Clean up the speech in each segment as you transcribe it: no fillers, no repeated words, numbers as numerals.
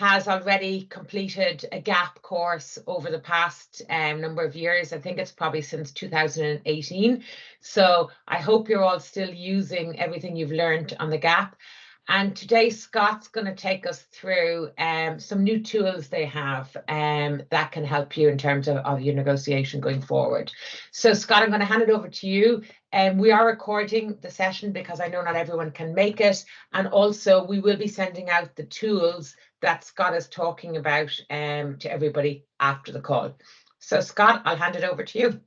has already completed a GAP course over the past number of years. I think it's probably since 2018. So I hope you're all still using everything you've learned on the GAP. And today Scott's going to take us through some new tools they have that can help you in terms of your negotiation going forward. So Scott, I'm going to hand it over to you. We are recording the session because I know not everyone can make it. And also we will be sending out the tools that Scott is talking about to everybody after the call. So Scott, I'll hand it over to you.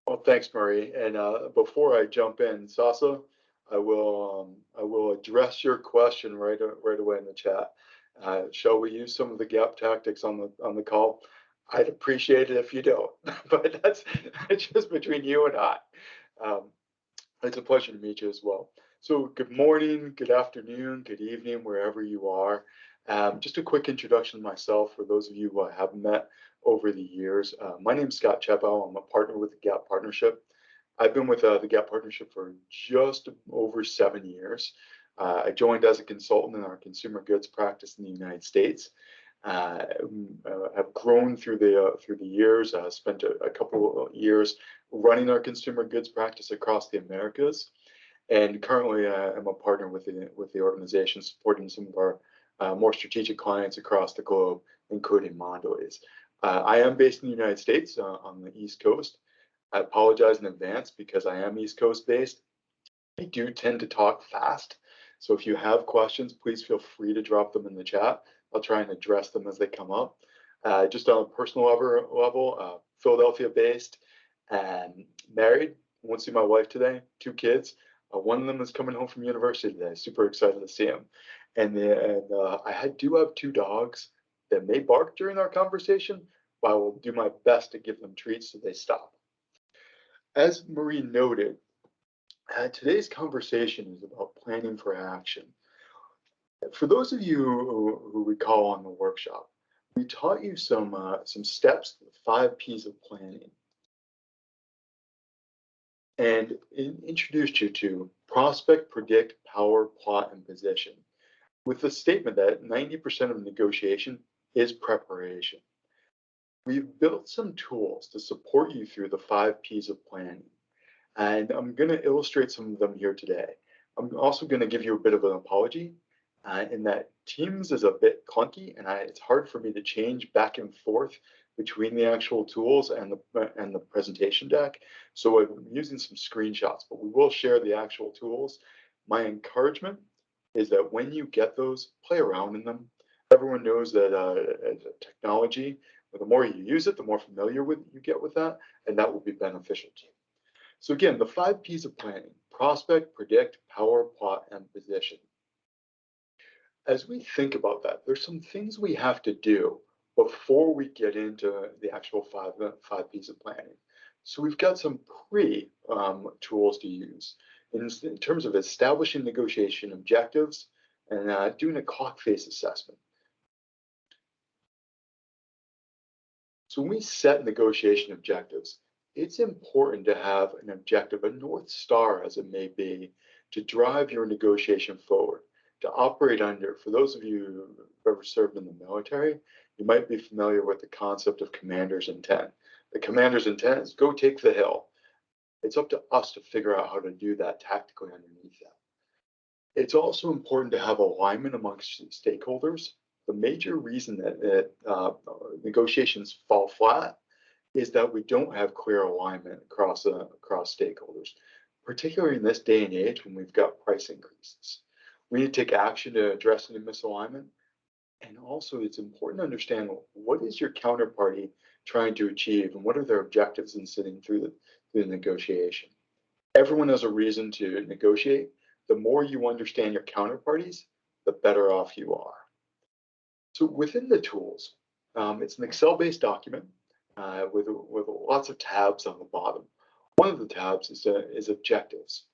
Well, thanks, Marie. And before I jump in, Sasa, I will address your question right away in the chat. Shall we use some of the GAP tactics on the call? I'd appreciate it if you don't, but that's just between you and I. It's a pleasure to meet you as well. So good morning, good afternoon, good evening, wherever you are. Just a quick introduction to myself for those of you who I haven't met over the years. My name is Scott Chepel. I'm a partner with the GAP Partnership. I've been with the GAP Partnership for just over 7 years. I joined as a consultant in our consumer goods practice in the United States. Have grown through the years. Spent a couple of years running our consumer goods practice across the Americas, and currently I'm a partner with the organization supporting some of our more strategic clients across the globe, including Mondelez. I am based in the United States on the East Coast. I apologize in advance because I am East Coast based. I do tend to talk fast. So if you have questions, please feel free to drop them in the chat. I'll try and address them as they come up. Just on a personal level, Philadelphia based and married. Won't see my wife today, 2 kids. One of them is coming home from university today. Super excited to see him. And I do have 2 dogs that may bark during our conversation, but I will do my best to give them treats so they stop. As Marie noted, today's conversation is about planning for action. For those of you who recall on the workshop, we taught you some steps, 5 P's of planning, and introduced you to prospect, predict, power, plot, and position, with the statement that 90% of negotiation is preparation. We've built some tools to support you through the 5 P's of planning, and I'm going to illustrate some of them here today. I'm also going to give you a bit of an apology in that Teams is a bit clunky, and it's hard for me to change back and forth between the actual tools and the presentation deck. So I'm using some screenshots, but we will share the actual tools. My encouragement is that when you get those, play around in them. Everyone knows that technology, the more you use it, the more familiar you get with that, and that will be beneficial to you. So again, the 5 P's of planning: prospect, predict, power, plot, and position. As we think about that, there's some things we have to do before we get into the actual 5 P's of planning. So we've got some tools to use in terms of establishing negotiation objectives and doing a clock face assessment. So when we set negotiation objectives, it's important to have an objective, a North Star as it may be, to drive your negotiation forward, to operate under. For those of you who've ever served in the military, you might be familiar with the concept of commander's intent. The commander's intent is go take the hill. It's up to us to figure out how to do that tactically underneath that. It's also important to have alignment amongst stakeholders. The major reason that negotiations fall flat is that we don't have clear alignment across stakeholders, particularly in this day and age when we've got price increases. We need to take action to address any misalignment. And also, it's important to understand what is your counterparty trying to achieve and what are their objectives in sitting through the negotiation. Everyone has a reason to negotiate. The more you understand your counterparties, the better off you are. So within the tools, it's an Excel-based document with lots of tabs on the bottom. One of the tabs is objectives.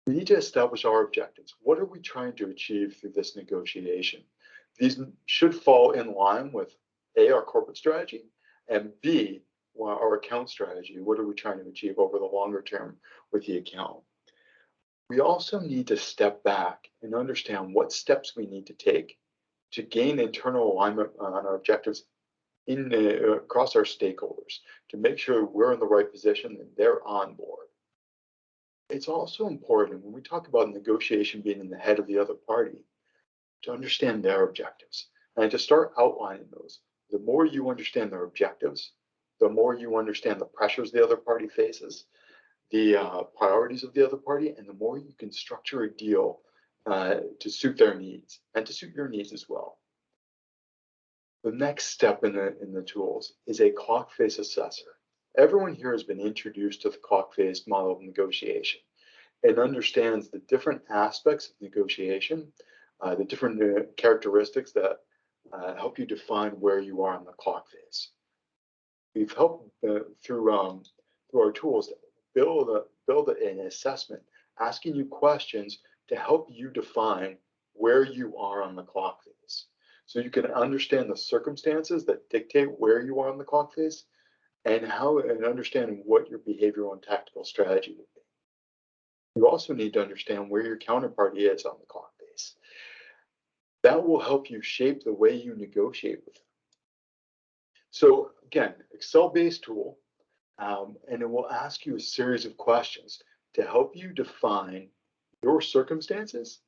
We need to establish our objectives. What are we trying to achieve through this negotiation? These should fall in line with A, our corporate strategy, and B, our account strategy. What are we trying to achieve over the longer term with the account? We also need to step back and understand what steps we need to take to gain internal alignment on our objectives across our stakeholders, to make sure we're in the right position and they're on board. It's also important when we talk about negotiation being in the head of the other party to understand their objectives and to start outlining those. The more you understand their objectives, the more you understand the pressures the other party faces, the priorities of the other party, and the more you can structure a deal to suit their needs and to suit your needs as well. The next step in the tools is a clock face assessor. Everyone here has been introduced to the clock face model of negotiation and understands the different aspects of negotiation, the different characteristics that help you define where you are on the clock face. We've helped through our tools build an assessment, asking you questions to help you define where you are on the clock face. So you can understand the circumstances that dictate where you are on the clock face and understanding what your behavioral and tactical strategy would be. You also need to understand where your counterparty is on the clock face. That will help you shape the way you negotiate with them. So again, Excel-based tool, and it will ask you a series of questions to help you define your circumstances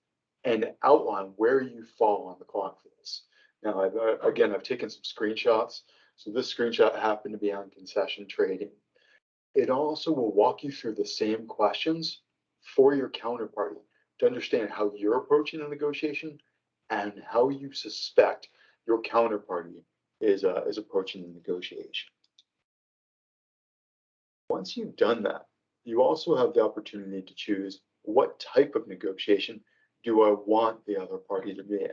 and outline where you fall on the clock face. Now, I've taken some screenshots. So this screenshot happened to be on concession trading. It also will walk you through the same questions for your counterparty to understand how you're approaching the negotiation and how you suspect your counterparty is approaching the negotiation. Once you've done that, you also have the opportunity to choose what type of negotiation do I want the other party to be in.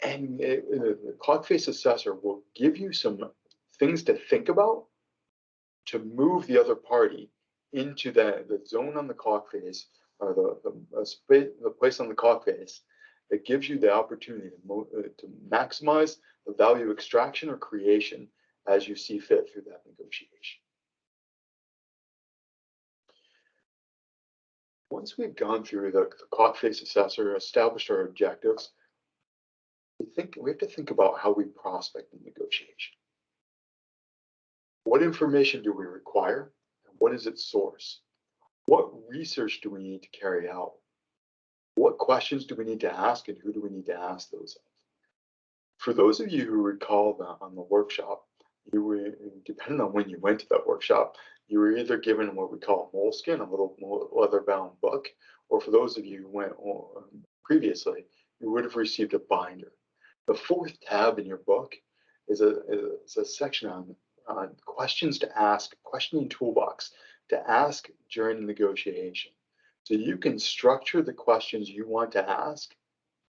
And the clock face assessor will give you some things to think about to move the other party into the zone on the clock face, or the place on the clock face that gives you the opportunity to maximize the value extraction or creation as you see fit through that negotiation. Once we've gone through the clock face assessor, established our objectives, we have to think about how we prospect in negotiation. What information do we require, and what is its source? What research do we need to carry out? What questions do we need to ask, and who do we need to ask those of? For those of you who recall that on the workshop, you were, depending on when you went to that workshop, you were either given what we call a moleskin, a little leather-bound book, or for those of you who went previously, you would have received a binder. The fourth tab in your book is a section on questions to ask, questioning toolbox to ask during the negotiation. So you can structure the questions you want to ask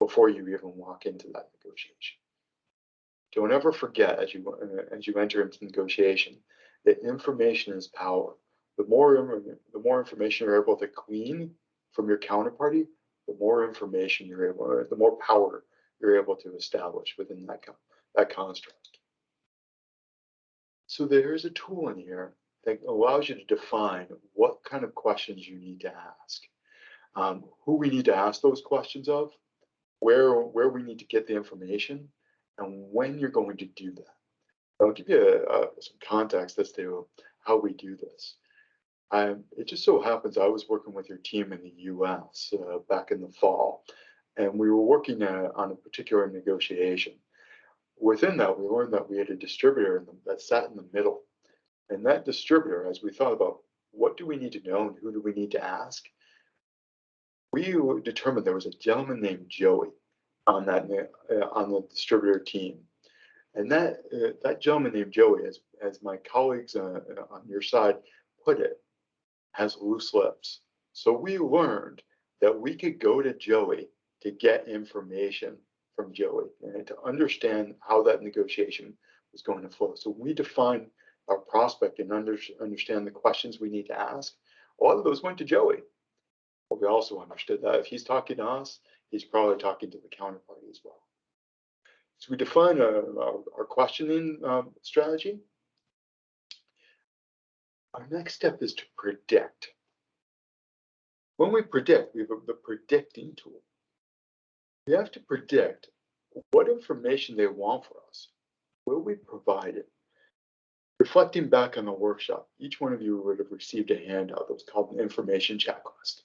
before you even walk into that negotiation. Don't ever forget as you enter into negotiation that information is power. The more information you're able to glean from your counterparty, the more information the more power you're able to establish within that construct. So there's a tool in here that allows you to define what kind of questions you need to ask, who we need to ask those questions of, where we need to get the information, and when you're going to do that. I'll give you some context as to how we do this. It just so happens I was working with your team in the US back in the fall, and we were working on a particular negotiation. Within that, we learned that we had a distributor that sat in the middle. And that distributor, as we thought about what do we need to know and who do we need to ask, we determined there was a gentleman named Joey on the distributor team. And that gentleman named Joey, as my colleagues on your side put it, has loose lips. So we learned that we could go to Joey to get information from Joey and to understand how that negotiation was going to flow. So we defined our prospect and understand the questions we need to ask. A lot of those went to Joey. But we also understood that if he's talking to us, he's probably talking to the counterparty as well. So we define our questioning strategy. Our next step is to predict. When we predict, we have the predicting tool. We have to predict what information they want from us. Will we provide it? Reflecting back on the workshop, each one of you would have received a handout that was called an information checklist.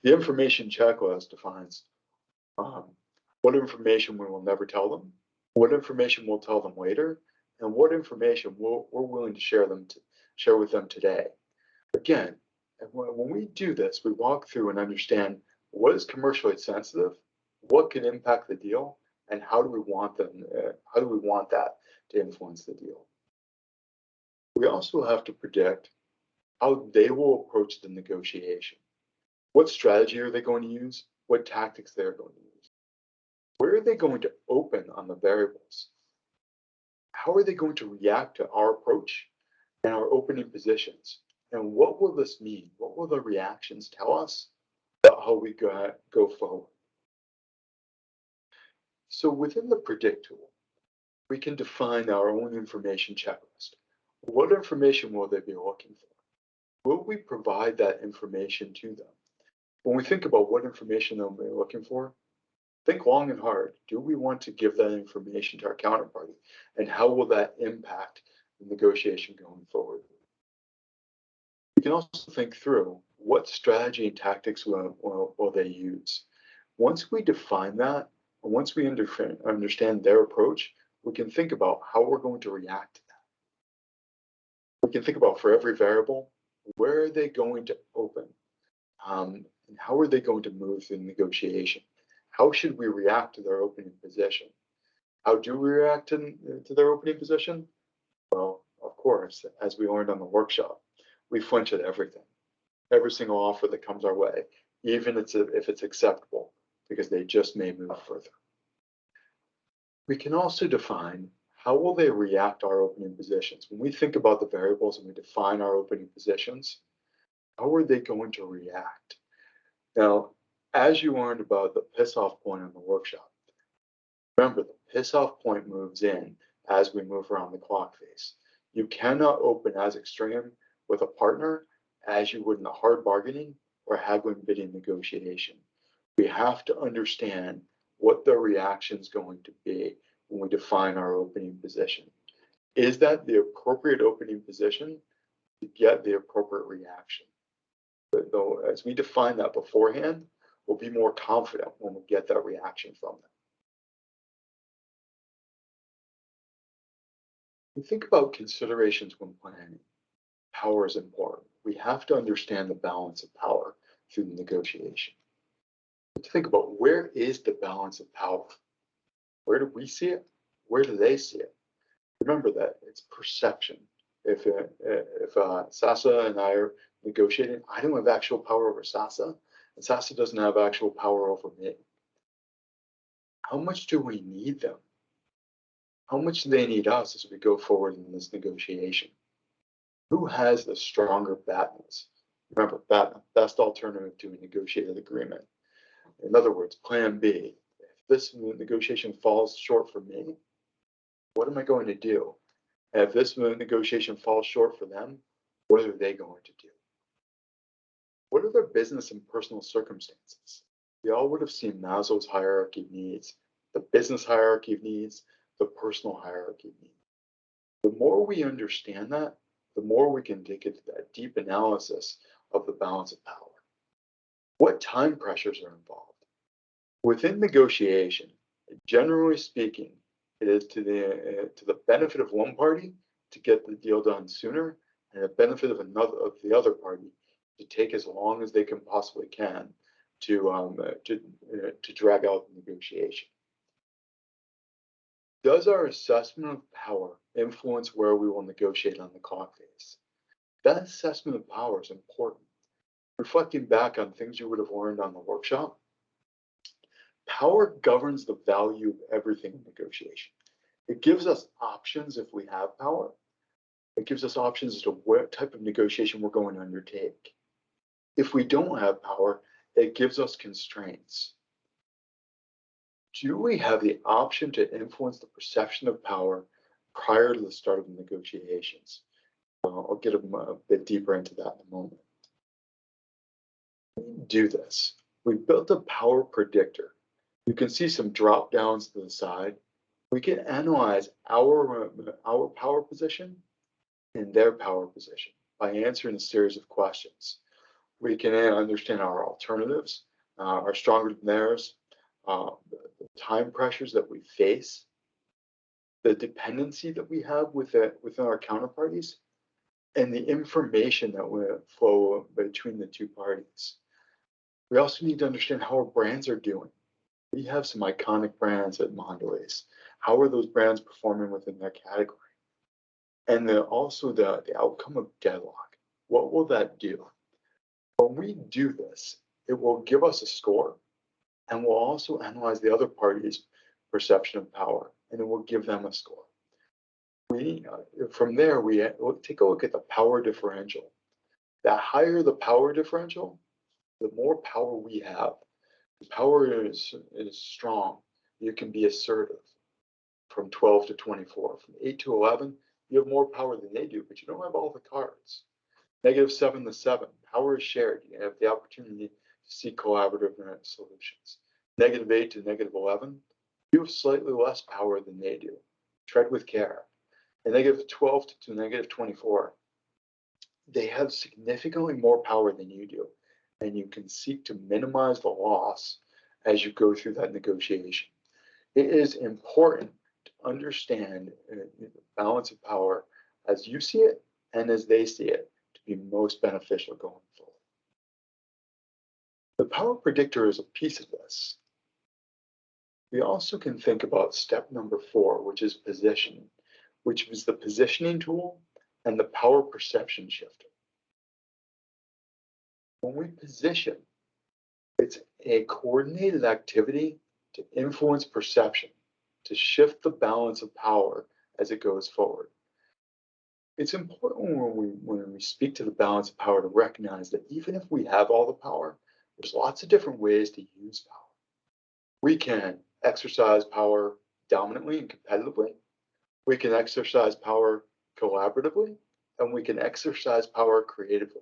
The information checklist defines what information we will never tell them, what information we'll tell them later, and what information we're willing to share with them today. Again, when we do this, we walk through and understand what is commercially sensitive, what can impact the deal, and how do we want that to influence the deal. We also have to predict how they will approach the negotiation. What strategy are they going to use? What tactics they're going to use? Where are they going to open on the variables? How are they going to react to our approach and our opening positions? And what will this mean? What will the reactions tell us about how we go forward? So within the predict tool, we can define our own information checklist. What information will they be looking for? Will we provide that information to them? When we think about what information they'll be looking for, think long and hard. Do we want to give that information to our counterparty? And how will that impact the negotiation going forward? We can also think through what strategy and tactics will they use. Once we define that, and once we understand their approach, we can think about how we're going to react to that. We can think about, for every variable, where are they going to open? And how are they going to move through the negotiation? How should we react to their opening position? How do we react to their opening position? Well, of course, as we learned on the workshop, we flinch at everything, every single offer that comes our way, even if it's acceptable, because they just may move further. We can also define how will they react to our opening positions. When we think about the variables and we define our opening positions, how are they going to react? Now, as you learned about the piss-off point on the workshop, remember the piss-off point moves in as we move around the clock face. You cannot open as extreme with a partner as you would in a hard bargaining or haggling bidding negotiation. We have to understand what the reaction is going to be when we define our opening position. Is that the appropriate opening position to get the appropriate reaction? But though, as we define that beforehand, we'll be more confident when we get that reaction from them. We think about considerations when planning. Power is important. We have to understand the balance of power through the negotiation. Think about, where is the balance of power? Where do we see it? Where do they see it? Remember that it's perception. If Sasa and I are negotiating, I don't have actual power over Sasa, and Sasa doesn't have actual power over me. How much do we need them? How much do they need us as we go forward in this negotiation? Who has the stronger BATNAs? Remember, BATNA, best alternative to a negotiated agreement. In other words, plan B. If this negotiation falls short for me, what am I going to do? And if this negotiation falls short for them, what are they going to do? What are their business and personal circumstances? We all would have seen Maslow's hierarchy of needs, the business hierarchy of needs, the personal hierarchy of needs. The more we understand that, the more we can dig into that deep analysis of the balance of power. What time pressures are involved? Within negotiation, generally speaking, it is to the benefit of one party to get the deal done sooner, and the benefit of the other party to take as long as they can possibly can to drag out the negotiation. Does our assessment of power influence where we will negotiate on the clock face? That assessment of power is important. Reflecting back on things you would have learned on the workshop, power governs the value of everything in negotiation. It gives us options if we have power. It gives us options as to what type of negotiation we're going to undertake. If we don't have power, it gives us constraints. Do we have the option to influence the perception of power prior to the start of the negotiations? I'll get a bit deeper into that in a moment. Do this. We built a power predictor You can see some drop downs to the side. We can analyze our power position and their power position by answering a series of questions. We can understand our alternatives are stronger than theirs, the time pressures that we face, the dependency that we have within our counterparties, and the information that will flow between the two parties. We also need to understand how our brands are doing. We have some iconic brands at Mondelez. How are those brands performing within their category? And also the outcome of deadlock. What will that do? When we do this, it will give us a score, and we'll also analyze the other party's perception of power, and it will give them a score. From there, we'll take a look at the power differential. The higher the power differential, the more power we have. The power is strong. You can be assertive from 12 to 24. From 8 to 11, you have more power than they do, but you don't have all the cards. -7 to 7, power is shared. You have the opportunity to seek collaborative solutions. -8 to -11, you have slightly less power than they do. Tread with care. And -12 to -24, they have significantly more power than you do, and you can seek to minimize the loss as you go through that negotiation. It is important to understand the balance of power as you see it and as they see it to be most beneficial going forward. The power predictor is a piece of this. We also can think about step number 4, which is positioning, which is the positioning tool and the power perception shifter. When we position, it's a coordinated activity to influence perception, to shift the balance of power as it goes forward. It's important when we speak to the balance of power to recognize that even if we have all the power, there's lots of different ways to use power. We can exercise power dominantly and competitively. We can exercise power collaboratively, and we can exercise power creatively.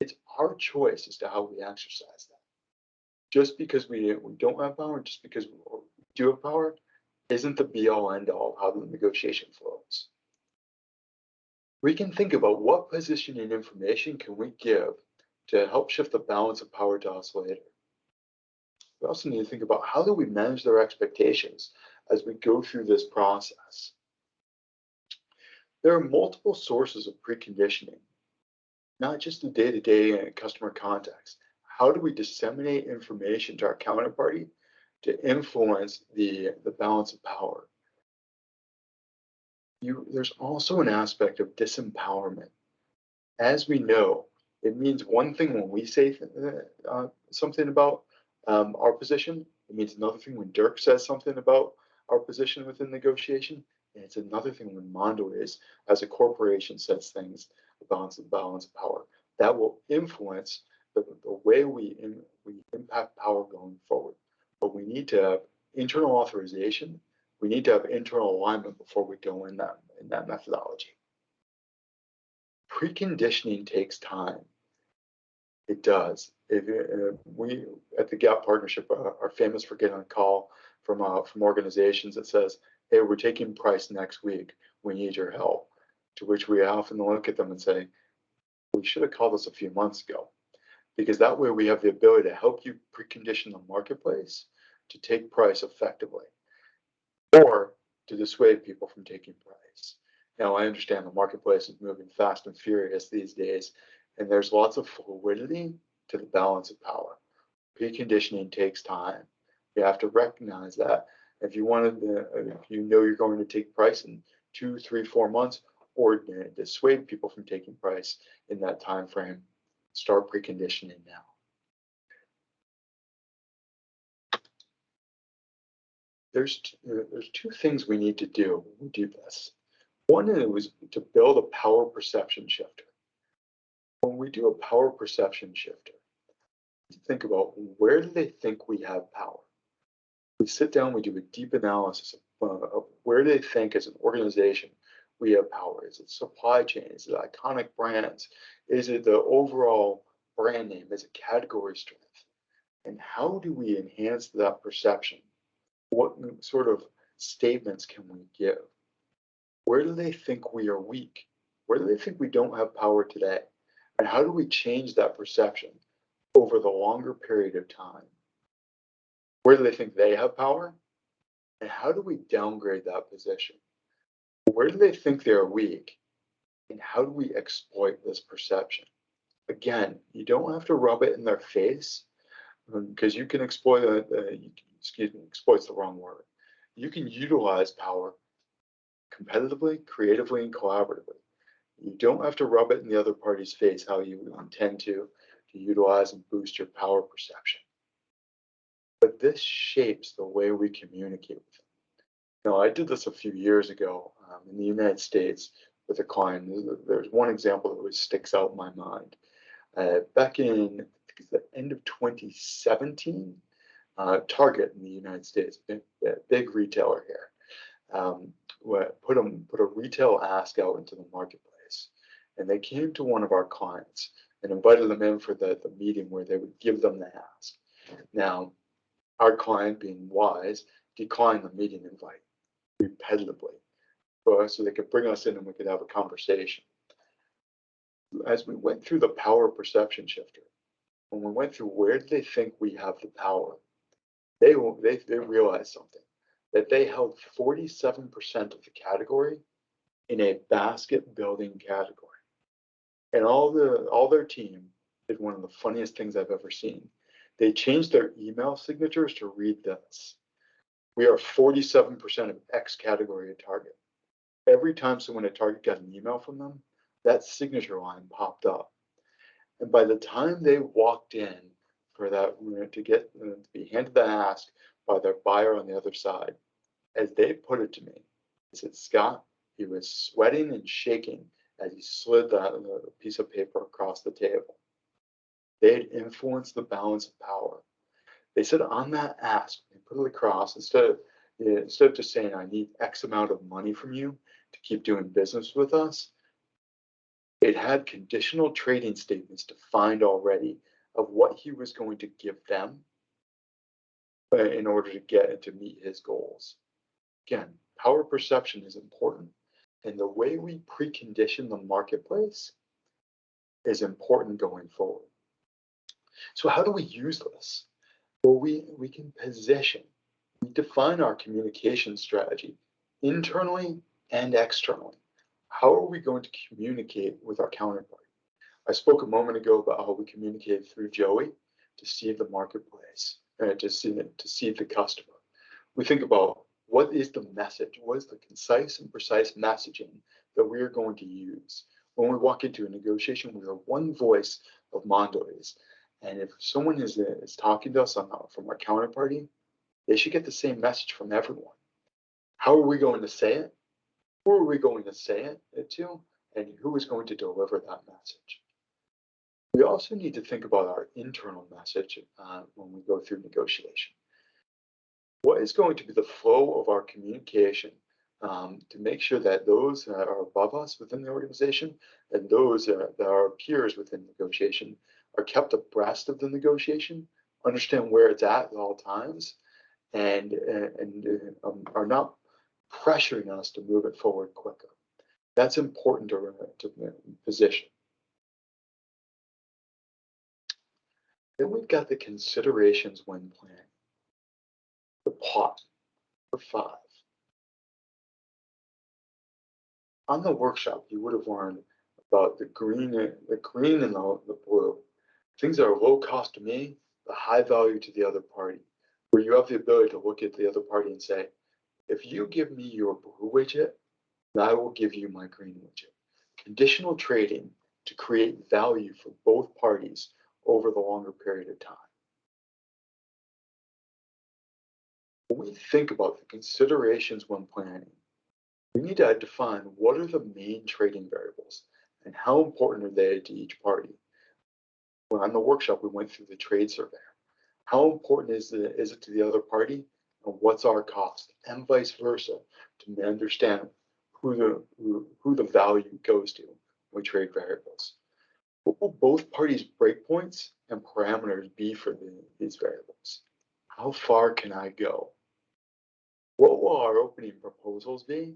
It's our choice as to how we exercise that. Just because we don't have power, just because we do have power, isn't the be-all end-all of how the negotiation flows. We can think about what positioning information can we give to help shift the balance of power to us later. We also need to think about how do we manage their expectations as we go through this process. There are multiple sources of preconditioning, not just the day-to-day customer context. How do we disseminate information to our counterparty to influence the balance of power? There's also an aspect of disempowerment. As we know, it means one thing when we say something about our position. It means another thing when Dirk says something about our position within negotiation. And it's another thing when Mondelez, as a corporation, says things about the balance of power. That will influence the way we impact power going forward. But we need to have internal authorization. We need to have internal alignment before we go in that methodology. Preconditioning takes time. It does. We at the Gap Partnership are famous for getting a call from organizations that says, "Hey, we're taking price next week. We need your help." To which we often look at them and say, "We should have called us a few months ago," because that way we have the ability to help you precondition the marketplace to take price effectively, or to dissuade people from taking price. Now, I understand the marketplace is moving fast and furious these days, and there's lots of fluidity to the balance of power. Preconditioning takes time. You have to recognize that. If you you're going to take price in 2, 3, 4 months, or dissuade people from taking price in that time frame, start preconditioning now. There's 2 things we need to do when we do this. One is to build a power perception shifter. When we do a power perception shifter, think about where do they think we have power. We sit down, we do a deep analysis of where do they think as an organization we have power. Is it supply chain? Is it iconic brands? Is it the overall brand name? Is it category strength? And how do we enhance that perception What sort of statements can we give? Where do they think we are weak? Where do they think we don't have power today? And how do we change that perception over the longer period of time? Where do they think they have power? And how do we downgrade that position? Where do they think they're weak? And how do we exploit this perception? Again, you don't have to rub it in their face because you can exploit exploit's the wrong word. You can utilize power competitively, creatively, and collaboratively. You don't have to rub it in the other party's face how you intend to utilize and boost your power perception. But this shapes the way we communicate with them. Now, I did this a few years ago in the United States with a client. There's one example that always sticks out in my mind. Back in the end of 2017, Target in the United States, big retailer here, put a retail ask out into the marketplace. And they came to one of our clients and invited them in for the meeting where they would give them the ask. Now, our client, being wise, declined the meeting invite repetitively so they could bring us in and we could have a conversation. As we went through the power perception shifter, when we went through where do they think we have the power, they realized something, that they held 47% of the category in a basket building category. And all their team did one of the funniest things I've ever seen. They changed their email signatures to read this: we are 47% of X category at Target. Every time someone at Target got an email from them, that signature line popped up. And by the time they walked in for that, to be handed the ask by their buyer on the other side, as they put it to me, they said, Scott, he was sweating and shaking as he slid that piece of paper across the table. They had influenced the balance of power. They said on that ask, they put it across, instead of just saying, I need X amount of money from you to keep doing business with us, it had conditional trading statements defined already of what he was going to give them in order to meet his goals. Again, power perception is important, and the way we precondition the marketplace is important going forward. So how do we use this? Well, we can position, we define our communication strategy internally and externally. How are we going to communicate with our counterpart? I spoke a moment ago about how we communicate through Joey to see the marketplace, to see the customer. We think about what is the message, what is the concise and precise messaging that we are going to use. When we walk into a negotiation, we are one voice of Mondelez. And if someone is talking to us from our counterparty, they should get the same message from everyone. How are we going to say it? Who are we going to say it to? And who is going to deliver that message? We also need to think about our internal message when we go through negotiation. What is going to be the flow of our communication to make sure that those that are above us within the organization and those that are peers within negotiation are kept abreast of the negotiation, understand where it's at all times, and are not pressuring us to move it forward quicker. That's important to position. Then we've got the considerations when planning. The pot for 5. On the workshop, you would have learned about the green and the blue. Things that are low cost to me, the high value to the other party, where you have the ability to look at the other party and say, if you give me your blue widget, then I will give you my green widget. Conditional trading to create value for both parties over the longer period of time. When we think about the considerations when planning, we need to define what are the main trading variables and how important are they to each party. When on the workshop, we went through the trade surveyor. How important is it to the other party, and what's our cost, and vice versa, to understand who the value goes to when we trade variables. What will both parties' breakpoints and parameters be for these variables? How far can I go? What will our opening proposals be?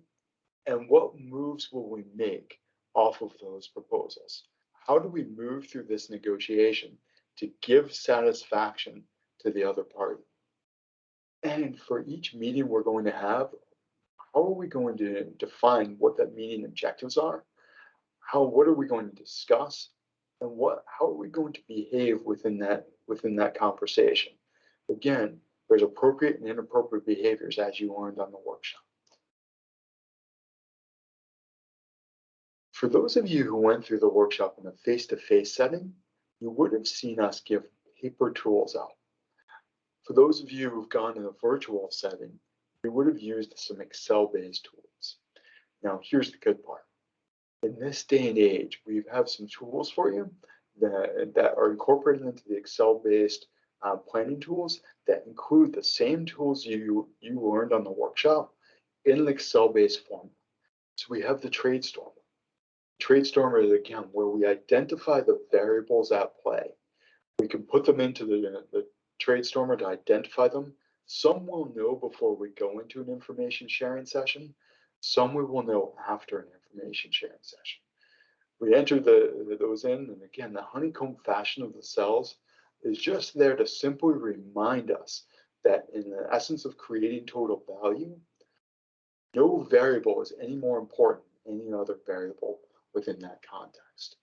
And what moves will we make off of those proposals? How do we move through this negotiation to give satisfaction to the other party? And for each meeting we're going to have, how are we going to define what that meeting objectives are? What are we going to discuss? And how are we going to behave within that conversation? Again, there's appropriate and inappropriate behaviors as you learned on the workshop. For those of you who went through the workshop in a face-to-face setting, you would have seen us give paper tools out. For those of you who've gone in a virtual setting, you would have used some Excel-based tools. Now, here's the good part. In this day and age, we have some tools for you that are incorporated into the Excel-based planning tools that include the same tools you learned on the workshop in an Excel-based form. So we have the TradeStormer. TradeStormer is, again, where we identify the variables at play. We can put them into the TradeStormer to identify them. Some we'll know before we go into an information sharing session. Some we will know after an information sharing session. We enter those in, and again, the honeycomb fashion of the cells is just there to simply remind us that in the essence of creating total value, no variable is any more important than any other variable within that context.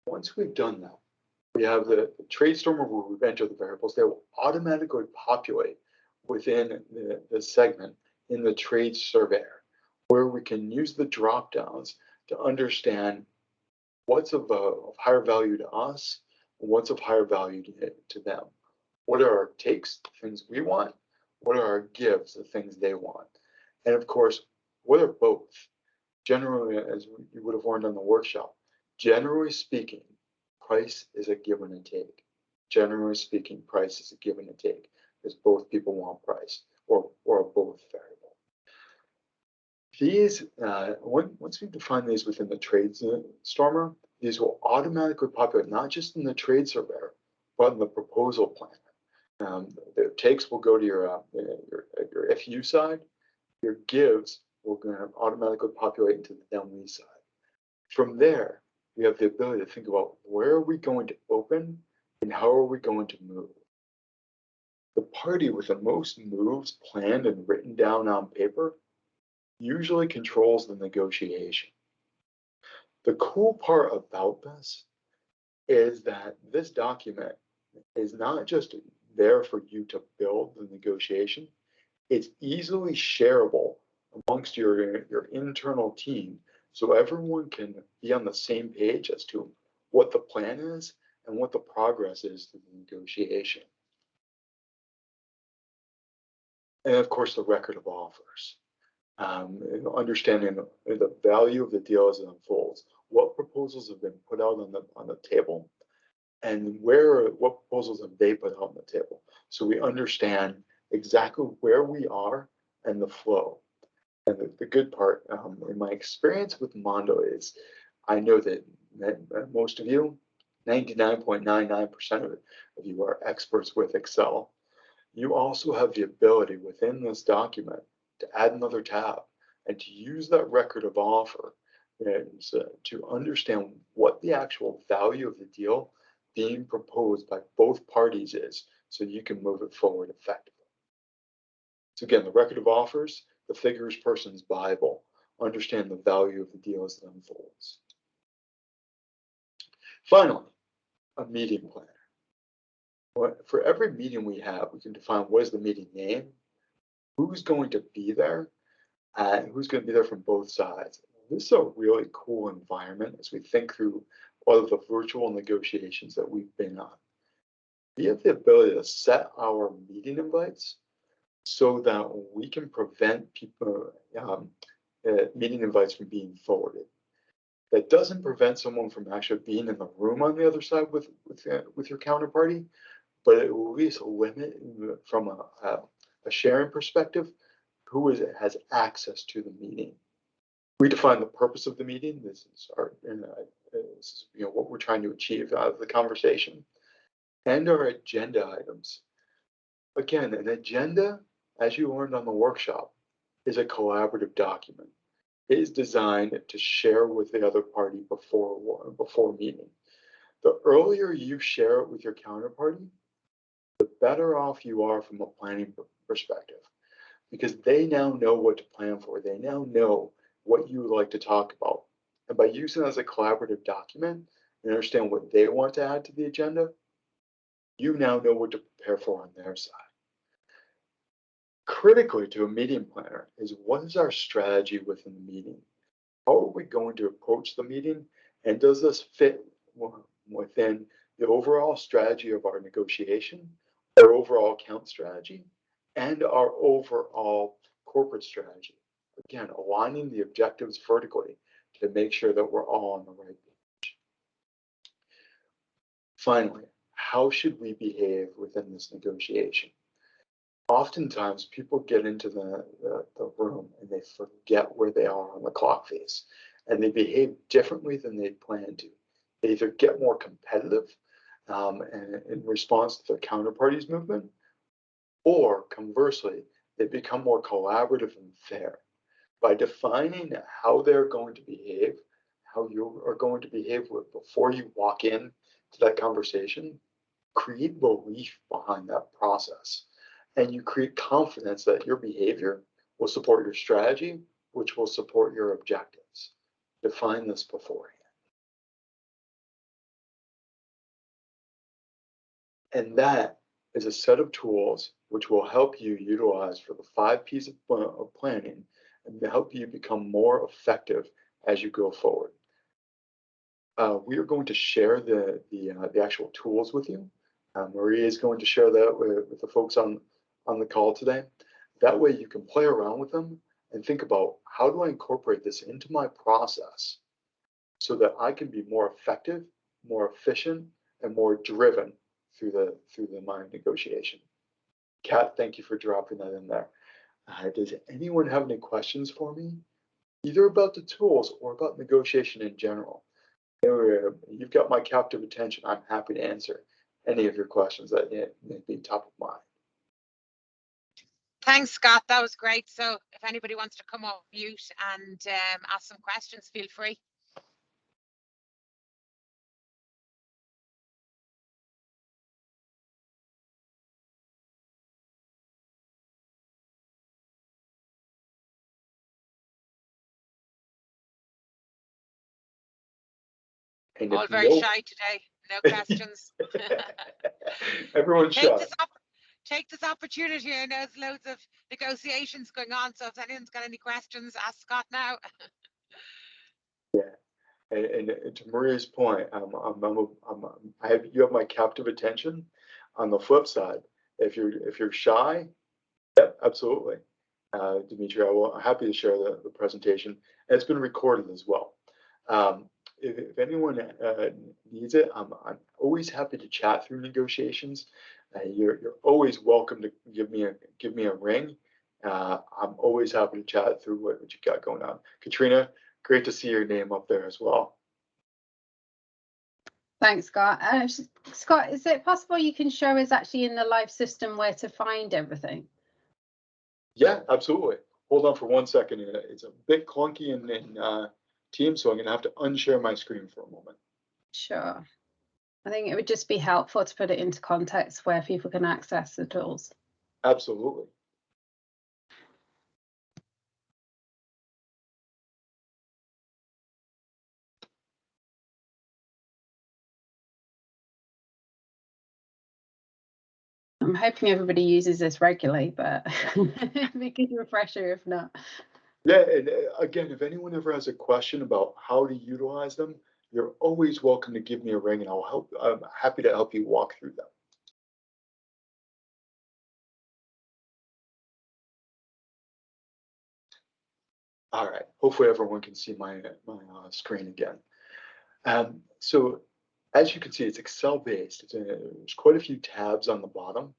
Once we've done that, we have the TradeStormer where we've entered the variables. They will automatically populate within the segment in the trade surveyor, where we can use the drop downs to understand what's of higher value to us, and what's of higher value to them. What are our takes, the things we want? What are our gives, the things they want? And of course, what are both? Generally, as you would have learned on the workshop, generally speaking, price is a give and a take. Generally speaking, price is a give and a take, because both people want price or both variable. These, once we define these within the TradeStormer, these will automatically populate not just in the trade surveyor, but in the proposal planner. The takes will go to your FU side. Your gives will automatically populate into the then-we side. From there, we have the ability to think about where are we going to open and how are we going to move. The party with the most moves planned and written down on paper usually controls the negotiation. The cool part about this is that this document is not just there for you to build the negotiation, it's easily shareable amongst your internal team so everyone can be on the same page as to what the plan is and what the progress is to the negotiation. And of course, the record of offers. Understanding the value of the deal as it unfolds, what proposals have been put out on the table, and what proposals have they put out on the table, so we understand exactly where we are and the flow. And the good part, in my experience with Mondo, is I know that most of you, 99.99% of you, are experts with Excel. You also have the ability within this document to add another tab and to use that record of offer to understand what the actual value of the deal being proposed by both parties is, so you can move it forward effectively. So again, the record of offers, the figures person's Bible, understand the value of the deal as it unfolds. Finally, a meeting planner. For every meeting we have, we can define what is the meeting name, who's going to be there, and who's going to be there from both sides. This is a really cool environment as we think through all of the virtual negotiations that we've been on. We have the ability to set our meeting invites so that we can prevent people meeting invites from being forwarded. That doesn't prevent someone from actually being in the room on the other side with your counterparty, but it will at least limit from a sharing perspective who has access to the meeting. We define the purpose of the meeting. This is what we're trying to achieve out of the conversation, and our agenda items. Again, an agenda, as you learned on the workshop, is a collaborative document. It is designed to share with the other party before meeting. The earlier you share it with your counterparty, the better off you are from a planning perspective, because they now know what to plan for. They now know what you would like to talk about. And by using it as a collaborative document and understand what they want to add to the agenda, you now know what to prepare for on their side. Critically to a meeting planner is, what is our strategy within the meeting? How are we going to approach the meeting? And does this fit within the overall strategy of our negotiation, our overall account strategy, and our overall corporate strategy? Again, aligning the objectives vertically to make sure that we're all on the right page. Finally, how should we behave within this negotiation? Oftentimes, people get into the room and they forget where they are on the clock face, and they behave differently than they planned to. They either get more competitive and in response to their counterparty's movement, or conversely, they become more collaborative and fair. By defining how they're going to behave, how you are going to behave before you walk in to that conversation, create belief behind that process. And you create confidence that your behavior will support your strategy, which will support your objectives. Define this beforehand. And that is a set of tools which will help you utilize for the 5 P's of planning and help you become more effective as you go forward. We are going to share the actual tools with you. Maria is going to share that with the folks on the call today. That way you can play around with them and think about, how do I incorporate this into my process so that I can be more effective, more efficient, and more driven through the mind negotiation. Kat, thank you for dropping that in there. Does anyone have any questions for me, either about the tools or about negotiation in general? You've got my captive attention. I'm happy to answer any of your questions that may be top of mind. Thanks, Scott. That was great. So if anybody wants to come off mute and ask some questions, feel free. All very shy today. No questions. Everyone's shy. Take this opportunity. I know there's loads of negotiations going on, so if anyone's got any questions, ask Scott now. Yeah, and to Maria's point, you have my captive attention. On the flip side, if you're shy, yep, absolutely, Dimitri, I'm happy to share the presentation, and it's been recorded as well. If anyone needs it, I'm always happy to chat through negotiations. You're always welcome to give me a ring. I'm always happy to chat through what you got going on. Katrina, great to see your name up there as well. Thanks, Scott. Scott, is it possible you can show us actually in the live system where to find everything? Yeah, absolutely. Hold on for 1 second. It's a bit clunky in Teams, so I'm going to have to unshare my screen for a moment. Sure. I think it would just be helpful to put it into context where people can access the tools. Absolutely. I'm hoping everybody uses this regularly, but we could refresher if not. Yeah, and again, if anyone ever has a question about how to utilize them, you're always welcome to give me a ring, and I'm happy to help you walk through them. All right, hopefully everyone can see my screen again. So as you can see, it's Excel based. There's quite a few tabs on the bottom.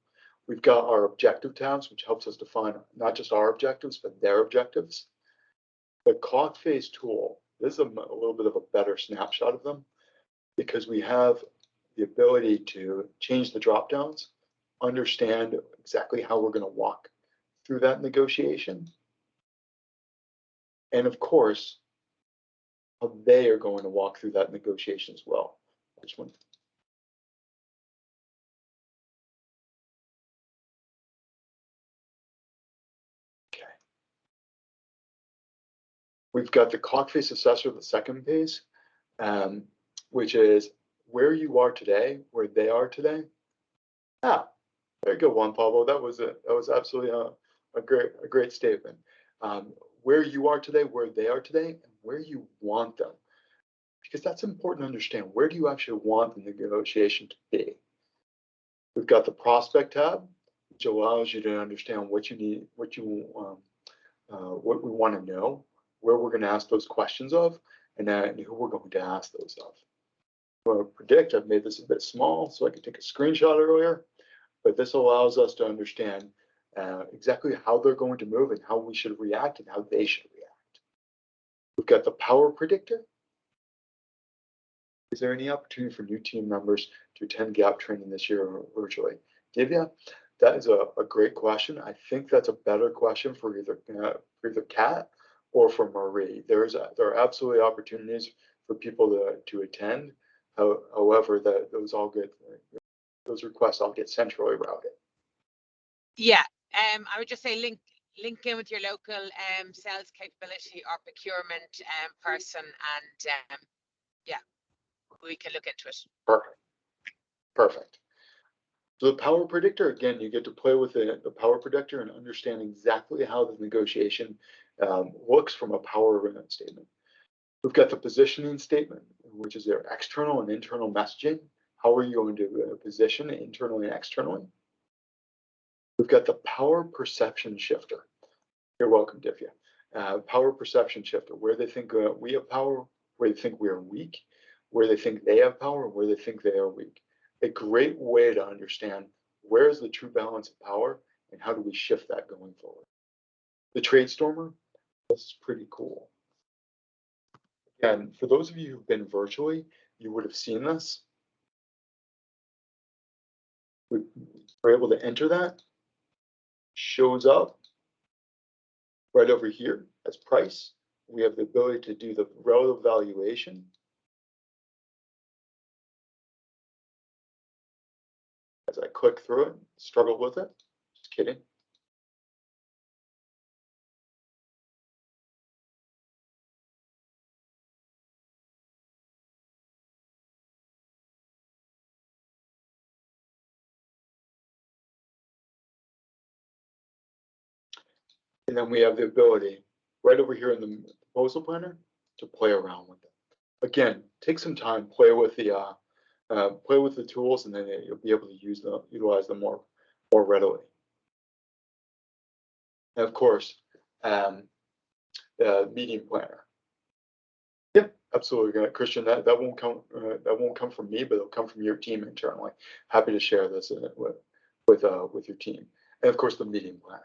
We've got our objective tabs, which helps us define not just our objectives, but their objectives. The clock face tool, this is a little bit of a better snapshot of them, because we have the ability to change the drop downs understand exactly how we're going to walk through that negotiation. And of course, how they are going to walk through that negotiation as well. Which one? Okay. We've got the clock face assessor, the second phase, which is where you are today, where they are today. Ah, there you go, Juan Pablo. That was absolutely a great statement. Where you are today, where they are today, and where you want them. Because that's important to understand. Where do you actually want the negotiation to be? We've got the prospect tab, which allows you to understand what you need, what we want to know, where we're going to ask those questions of, and who we're going to ask those of. I'm going to predict. I've made this a bit small so I could take a screenshot earlier, but this allows us to understand exactly how they're going to move and how we should react and how they should react. We've got the power predictor. Is there any opportunity for new team members to attend GAP training this year virtually? Divya, that is a great question. I think that's a better question for either Kat or for Marie. There are absolutely opportunities for people to attend. However, those requests all get centrally routed. Yeah, I would just say link in with your local sales capability or procurement person, and yeah, we can look into it. Perfect. So the power predictor, again, you get to play with the power predictor and understand exactly how the negotiation looks from a power statement. We've got the positioning statement, which is their external and internal messaging. How are you going to position internally and externally? We've got the power perception shifter. You're welcome, Divya. Power perception shifter, where they think we have power, where they think we are weak, where they think they have power, where they think they are weak. A great way to understand where is the true balance of power and how do we shift that going forward. The trade stormer, this is pretty cool. And for those of you who've been virtually, you would have seen this. We're able to enter that. Shows up right over here as price. We have the ability to do the relative valuation. As I click through it, struggle with it. Just kidding. And then we have the ability right over here in the proposal planner to play around with it. Again, take some time, play with the tools, and then you'll be able to utilize them more readily. And of course, meeting planner. Yep, absolutely, Christian. That won't come from me, but it'll come from your team internally. Happy to share this with your team, and of course the meeting planner.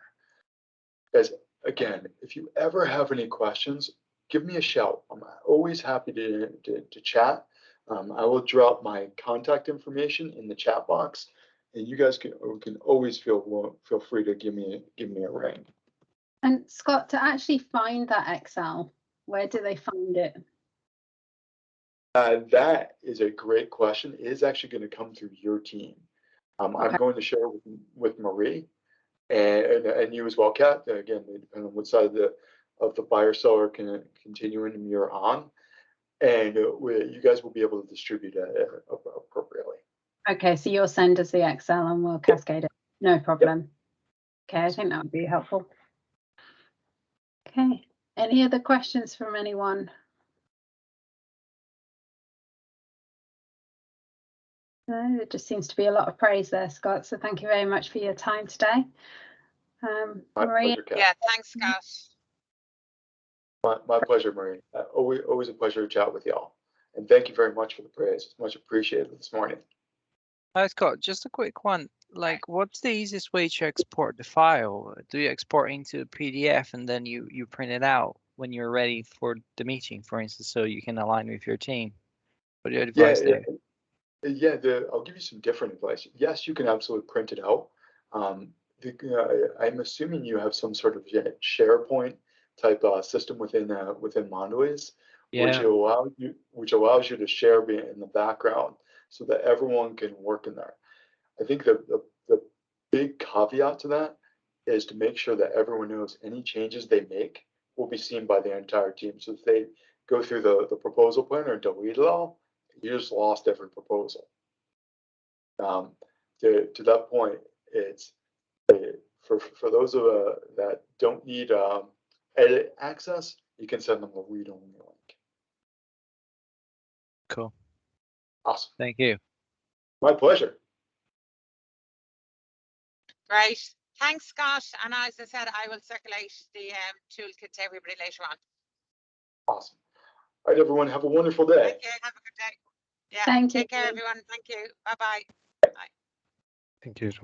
Guys, again, if you ever have any questions, give me a shout. I'm always happy to chat. I will drop my contact information in the chat box, and you guys can always feel free to give me a ring. And Scott, to actually find that Excel, where do they find it? That is a great question. It is actually going to come through your team. Okay. I'm going to share with Marie and you as well, Kat. Again, depending on what side of the buyer seller continuum you're on, and you guys will be able to distribute it appropriately. Okay, so you'll send us the Excel and we'll cascade it. No problem. Yep. Okay, I think that would be helpful. Okay, any other questions from anyone? No, there just seems to be a lot of praise there, Scott. So thank you very much for your time today. Marie? Pleasure, yeah, thanks, Scott. My pleasure, Marie. Always a pleasure to chat with y'all. And thank you very much for the praise. It's much appreciated this morning. Hi, Scott. Just a quick one. Like, what's the easiest way to export the file? Do you export into a PDF and then you print it out when you're ready for the meeting, for instance, so you can align with your team? What do you advise there? Yeah, I'll give you some different advice. Yes, you can absolutely print it out. I'm assuming you have some sort of SharePoint type system within Mondelez, which Yeah. allows you to share in the background so that everyone can work in there. I think the big caveat to that is to make sure that everyone knows any changes they make will be seen by the entire team. So if they go through the proposal planner and delete it all, you just lost every proposal. To that point, it's for those that don't need edit access, you can send them a read-only link. Cool. Awesome. Thank you. My pleasure. Great. Thanks, Scott. And as I said, I will circulate the toolkit to everybody later on. Awesome. All right, everyone, have a wonderful day. Thank you. Have a good day. Yeah. Thank you. Take care, everyone. Thank you. Bye-bye. Thank you.